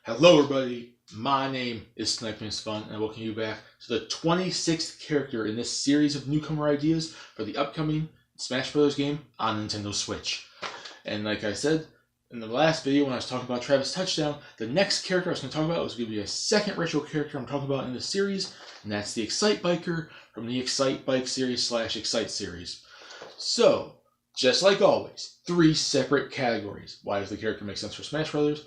Hello everybody, my name is Sniping's Fun and I welcome you back to the 26th character in this series of Newcomer ideas for the upcoming Smash Bros. Game on Nintendo Switch. And like I said in the last video when I was talking about Travis Touchdown, the next character I was going to talk about was going to be a second retro character I'm talking about in the series, and that's the Excitebiker from the Excitebike series / Excite series. So, just like always, 3 separate categories. Why does the character make sense for Smash Bros.?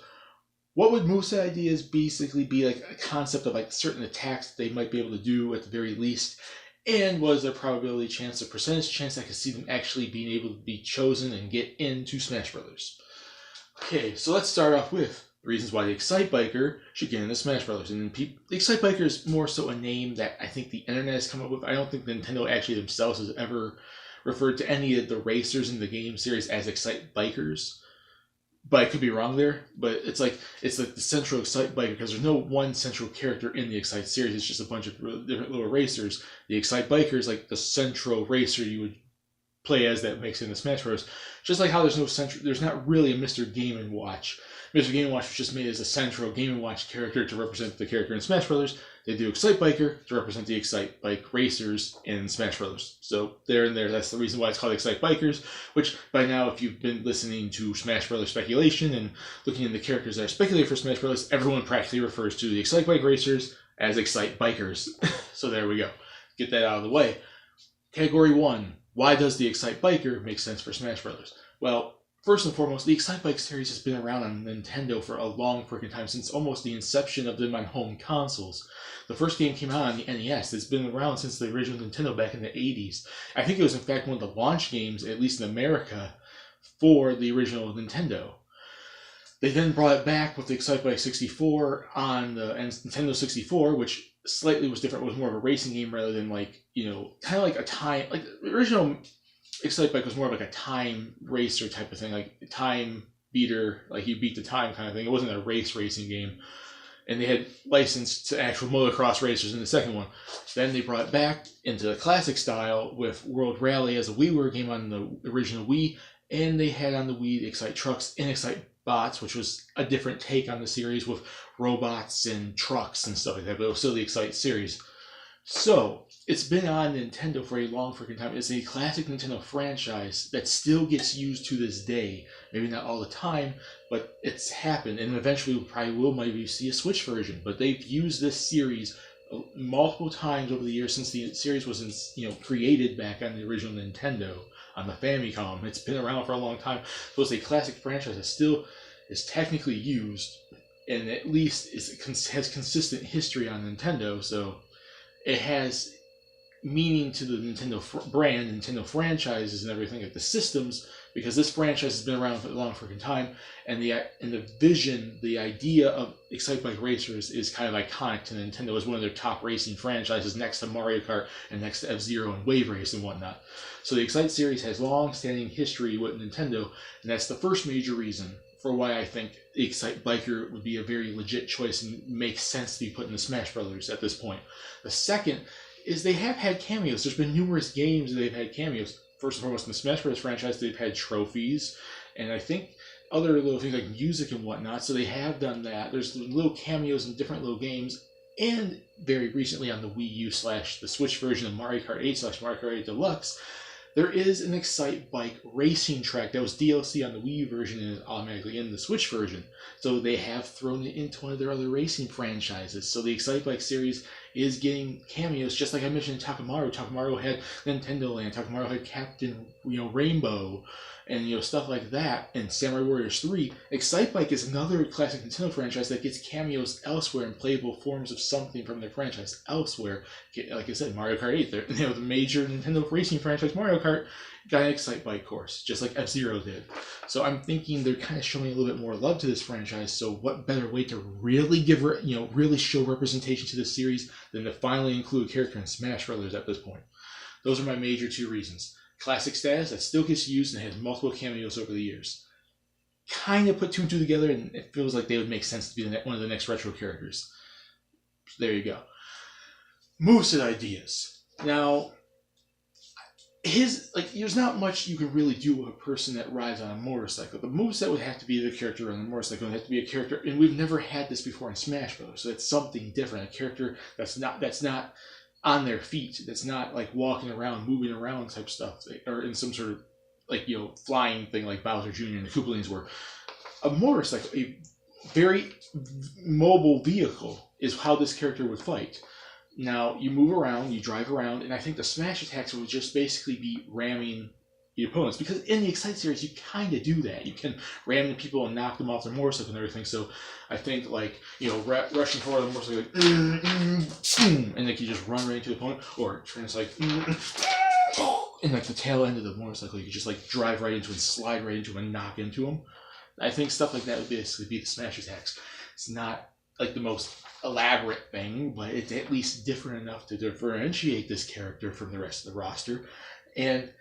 What would most ideas basically be like a concept of like certain attacks that they might be able to do at the very least? And what is their probability chance, or percentage chance I could see them actually being able to be chosen and get into Smash Bros.? Okay, so let's start off with reasons why the Excitebiker should get into Smash Bros. And the Excitebiker is more so a name that I think the internet has come up with. I don't think Nintendo actually themselves has ever referred to any of the racers in the game series as Excitebikers. But I could be wrong there. But it's like the central Excitebiker, because there's no one central character in the Excite series. It's just a bunch of different little racers. The Excitebiker is like the central racer you would play as that makes it into Smash Bros. Just like how there's not really a Mr. Game & Watch. Mr. Game & Watch was just made as a central Game & Watch character to represent the character in Smash Bros. They do Excitebiker to represent the Excitebike racers in Smash Bros. So there and there, that's the reason why it's called Excitebikers, which by now, if you've been listening to Smash Bros. Speculation and looking at the characters that are speculated for Smash Bros., everyone practically refers to the Excitebike racers as Excitebikers. So there we go. Get that out of the way. Category 1. Why does the Excitebiker make sense for Smash Bros.? Well, first and foremost, the Excitebike series has been around on Nintendo for a long freaking time, since almost the inception of them on home consoles. The first game came out on the NES. It's been around since the original Nintendo back in the 80s. I think it was in fact one of the launch games, at least in America, for the original Nintendo. They then brought it back with the Excitebike 64 on the Nintendo 64, which slightly was different. It was more of a racing game rather than like, kind of like a time, like the original Excitebike was more of like a time racer type of thing, like a time beater, like you beat the time kind of thing. It wasn't a racing game. And they had licensed to actual motocross racers in the second one. Then they brought it back into the classic style with World Rally as a WiiWare game on the original Wii, and they had on the Wii the Excite Trucks and Excite Bots, which was a different take on the series with robots and trucks and stuff like that, but it was still the Excite series. So, it's been on Nintendo for a long freaking time. It's a classic Nintendo franchise that still gets used to this day. Maybe not all the time, but it's happened, and eventually we probably will maybe see a Switch version. But they've used this series multiple times over the years since the series was created back on the original Nintendo on the Famicom. It's been around for a long time, so it's a classic franchise that still is technically used, and at least has consistent history on Nintendo. So it has meaning to the Nintendo brand, Nintendo franchises, and everything, like the systems, because this franchise has been around for a long freaking time, and the vision, the idea of Excitebike Racers is kind of iconic to Nintendo as one of their top racing franchises, next to Mario Kart and next to F-Zero and Wave Race and whatnot. So the Excite series has long-standing history with Nintendo, and that's the first major reason for why I think the Excitebiker would be a very legit choice and makes sense to be put in the Smash Brothers at this point. The second is they have had cameos. There's been numerous games that they've had cameos. First and foremost, in the Smash Bros. Franchise, they've had trophies, and I think other little things like music and whatnot, so they have done that. There's little cameos in different little games, and very recently on the Wii U / the Switch version of Mario Kart 8 / Mario Kart 8 Deluxe, there is an Excitebike racing track that was DLC on the Wii U version and is automatically in the Switch version. So they have thrown it into one of their other racing franchises. So the Excitebike series is getting cameos, just like I mentioned in Takamaru. Takamaru had Nintendo Land. Takamaru had Captain Rainbow, and stuff like that. And Samurai Warriors 3. Excitebike is another classic Nintendo franchise that gets cameos elsewhere and playable forms of something from their franchise elsewhere. Like I said, Mario Kart 8, the major Nintendo racing franchise, Mario Kart, got an Excitebike course, just like F-Zero did. So I'm thinking they're kind of showing a little bit more love to this franchise, so what better way to really give, really show representation to this series than to finally include a character in Smash Brothers at this point. Those are my major 2 reasons. Classic status that still gets used and has multiple cameos over the years. Kind of put 2 and 2 together, and it feels like they would make sense to be one of the next retro characters. So there you go. Moveset ideas. Now, there's not much you can really do with a person that rides on a motorcycle. The moveset would have to be the character on the motorcycle. It would have to be a character, and we've never had this before in Smash Bros. So it's something different. A character that's not on their feet. That's not like walking around, moving around type stuff, or in some sort of flying thing like Bowser Jr. and the Koopalings were. A motorcycle, a very mobile vehicle, is how this character would fight. Now, you move around, you drive around, and I think the smash attacks would just basically be ramming the opponents. Because in the Excite series, you kind of do that. You can ram into people and knock them off their motorcycle and everything. So I think, rushing forward on the motorcycle, and you just run right into the opponent, or trans and the tail end of the motorcycle, you could just drive right into it and slide right into him and knock into him. I think stuff like that would basically be the smash attacks. It's not the most elaborate thing, but it's at least different enough to differentiate this character from the rest of the roster. And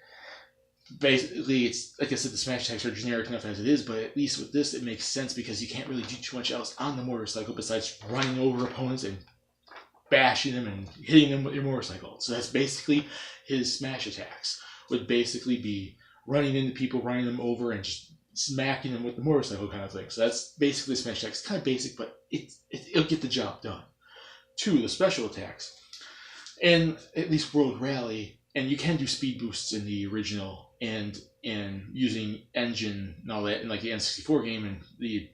basically, it's like I said, the smash attacks are generic enough as it is, but at least with this, it makes sense because you can't really do too much else on the motorcycle besides running over opponents and bashing them and hitting them with your motorcycle. So that's basically his smash attacks. Would basically be running into people, running them over, and just smacking them with the motorcycle kind of thing. So that's basically smash attacks. It's kind of basic, but it'll get the job done. 2, the special attacks. And at least World Rally, and you can do speed boosts in the original, and using engine and all that in the N64 game and the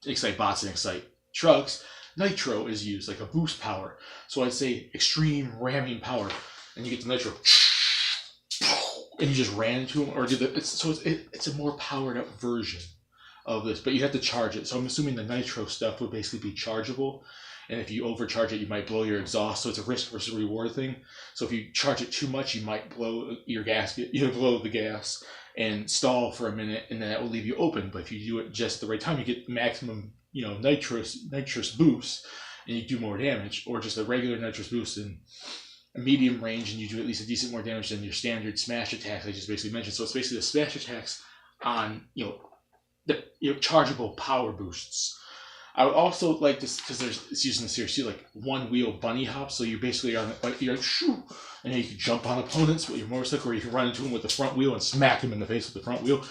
Excite bots and Excite trucks, Nitro is used like a boost power. So I'd say extreme ramming power, and you get the Nitro, and you just ran into him, or it's a more powered up version of this, but you have to charge it. So I'm assuming the Nitro stuff would basically be chargeable, and if you overcharge it, you might blow your exhaust. So it's a risk versus reward thing. So if you charge it too much, you might blow your gasket, blow the gas and stall for a minute, and then that will leave you open. But if you do it just the right time, you get maximum nitrous boost, and you do more damage, or just a regular nitrous boost and a medium range, and you do at least a decent more damage than your standard smash attacks I just basically mentioned. So it's basically the smash attacks on the chargeable power boosts. I would also like this because it's used in the series too, one wheel bunny hop. So you basically are shoo, and then you can jump on opponents with your motorcycle, or you can run into them with the front wheel and smack them in the face with the front wheel.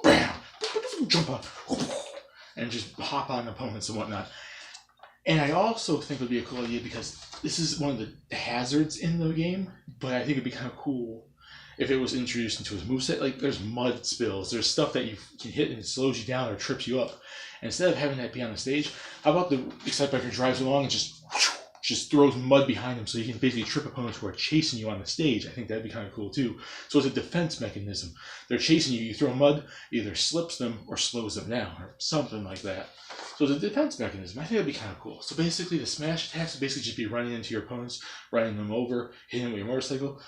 Bam, jump on, and just hop on opponents and whatnot. And I also think it would be a cool idea because this is one of the hazards in the game, but I think it'd be kind of cool if it was introduced into his moveset. There's mud spills, there's stuff that you can hit and it slows you down or trips you up. And instead of having that be on the stage, how about the Excitebiker drives along and just throws mud behind him so you can basically trip opponents who are chasing you on the stage. I think that'd be kind of cool too. So it's a defense mechanism. They're chasing you, you throw mud, either slips them or slows them down or something like that. So it's a defense mechanism. I think that'd be kind of cool. So basically the smash attacks would basically just be running into your opponents, running them over, hitting them with your motorcycle.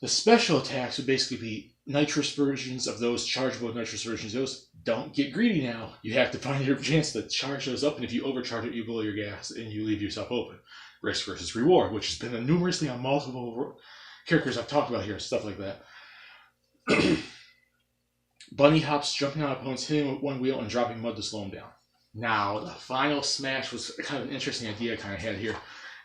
The special attacks would basically be nitrous versions of those, chargeable nitrous versions of those. Don't get greedy now. You have to find your chance to charge those up, and if you overcharge it, you blow your gas and you leave yourself open. Risk versus reward, which has been numerously on multiple characters I've talked about here, stuff like that. Bunny hops, jumping on opponents, hitting them with one wheel, and dropping mud to slow them down. Now, the final smash was kind of an interesting idea I kind of had here,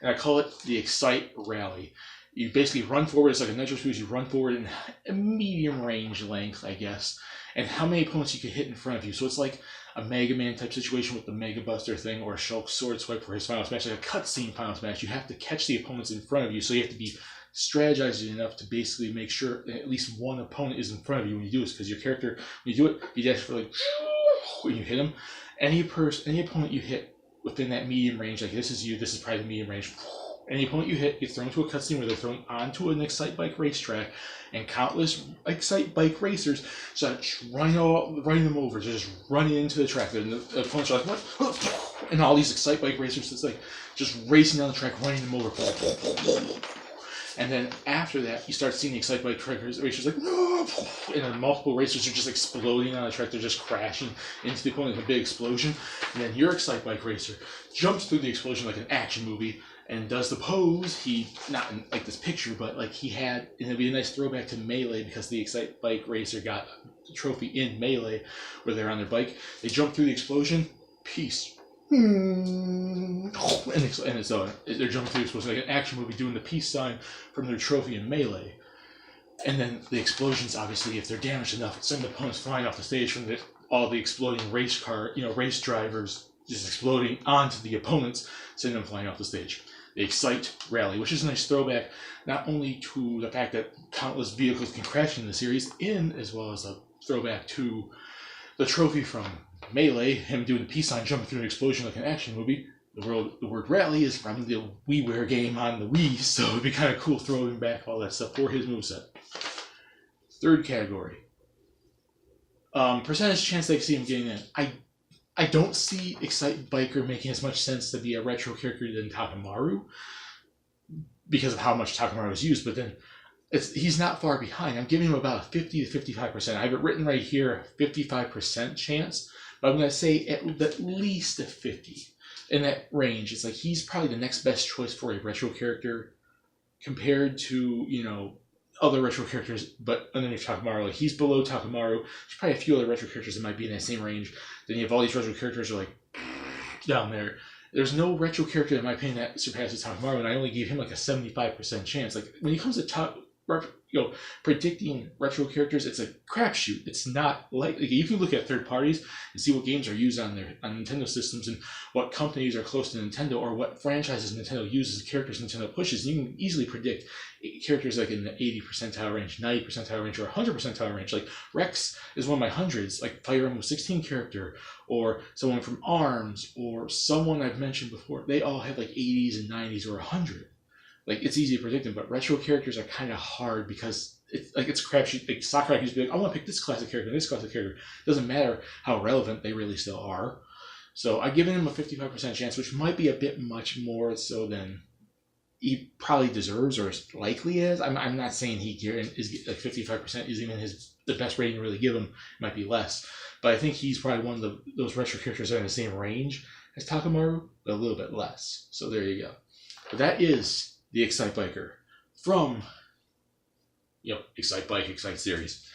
and I call it the Excite Rally. You basically run forward, it's like a nitrous boost, you run forward in a medium range length, I guess, and how many opponents you can hit in front of you. So it's like a Mega Man type situation with the Mega Buster thing, or a Shulk Sword Swipe for his final smash, like a cutscene final smash. You have to catch the opponents in front of you, so you have to be strategizing enough to basically make sure that at least one opponent is in front of you when you do this, because your character, when you do it, you dash for when you hit him. Any opponent you hit within that medium range, like this is you, this is probably the medium range. Any opponent you hit gets thrown to a cutscene where they're thrown onto an Excitebike racetrack, and countless Excitebike racers start running them over, just running into the track. And the opponents are like, what? And all these Excitebike racers, it's just racing down the track, running them over. And then after that, you start seeing the Excitebike racers like, no! And then multiple racers are just exploding on the track. They're just crashing into the opponent in a big explosion. And then your Excitebike racer jumps through the explosion like an action movie and does the pose. He, not in this picture, but he had, and it'd be a nice throwback to Melee, because the Excitebike racer got the trophy in Melee where they're on their bike. They jump through the explosion, peace. And they're jumping through the explosion like an action movie doing the peace sign from their trophy in Melee. And then the explosions, obviously, if they're damaged enough, send the opponents flying off the stage from all the exploding race drivers just exploding onto the opponents, sending them flying off the stage. The Excite Rally, which is a nice throwback not only to the fact that countless vehicles can crash in the series, as well as a throwback to the trophy from Melee, him doing the peace sign, jumping through an explosion like an action movie. The word rally is from the WiiWare game on the Wii, so it'd be kind of cool throwing back all that stuff for his moveset. Third category. Percentage chance I can see him getting in. I don't see Excitebiker making as much sense to be a retro character than Takamaru because of how much Takamaru is used, but then he's not far behind. I'm giving him about a 50 to 55%. I have it written right here, 55% chance, but I'm going to say at least a 50. In that range. It's like he's probably the next best choice for a retro character compared to, other retro characters, but underneath Takamaru. Like, he's below Takamaru. There's probably a few other retro characters that might be in that same range. Then you have all these retro characters who are like down there. There's no retro character, in my opinion, that surpasses Takamaru, and I only gave him like a 75% chance. Like, when it comes to predicting retro characters, it's a crapshoot. It's not like you can look at third parties and see what games are used on Nintendo systems and what companies are close to Nintendo or what franchises Nintendo uses, characters Nintendo pushes. And you can easily predict characters like in the 80 percentile range, 90 percentile range, or 100 percentile range. Like Rex is one of my hundreds, like Fire Emblem 16 character, or someone from ARMS, or someone I've mentioned before. They all have like 80s and 90s or 100. Like, it's easy to predict them, but retro characters are kind of hard because it's a crapshoot. Like, Sakurai used to be like, I want to pick this classic character and this classic character. It doesn't matter how relevant they really still are. So I've given him a 55% chance, which might be a bit much more so than he probably deserves or is likely is. I'm not saying he is like 55% is even the best rating to really give him. It might be less. But I think he's probably one of those retro characters that are in the same range as Takamaru, but a little bit less. So there you go. But that is the Excitebiker from, Excitebike, Excite series.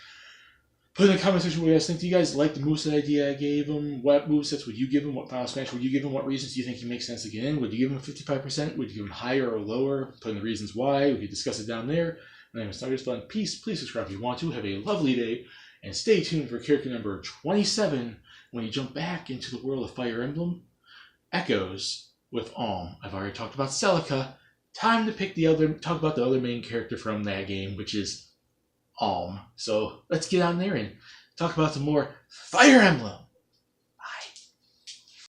Put in the comment section what you guys think. Do you guys like the moveset idea I gave him? What movesets would you give him? What Final Smash would you give him? What reasons do you think he makes sense to get in? Would you give him 55%? Would you give him higher or lower? Put in the reasons why. We could discuss it down there. My name is Stargate. Peace. Please subscribe if you want to. Have a lovely day. And stay tuned for character number 27 when you jump back into the world of Fire Emblem Echoes with Alm. I've already talked about Celica. Time to talk about the other main character from that game, which is Alm. So let's get on there and talk about some more Fire Emblem.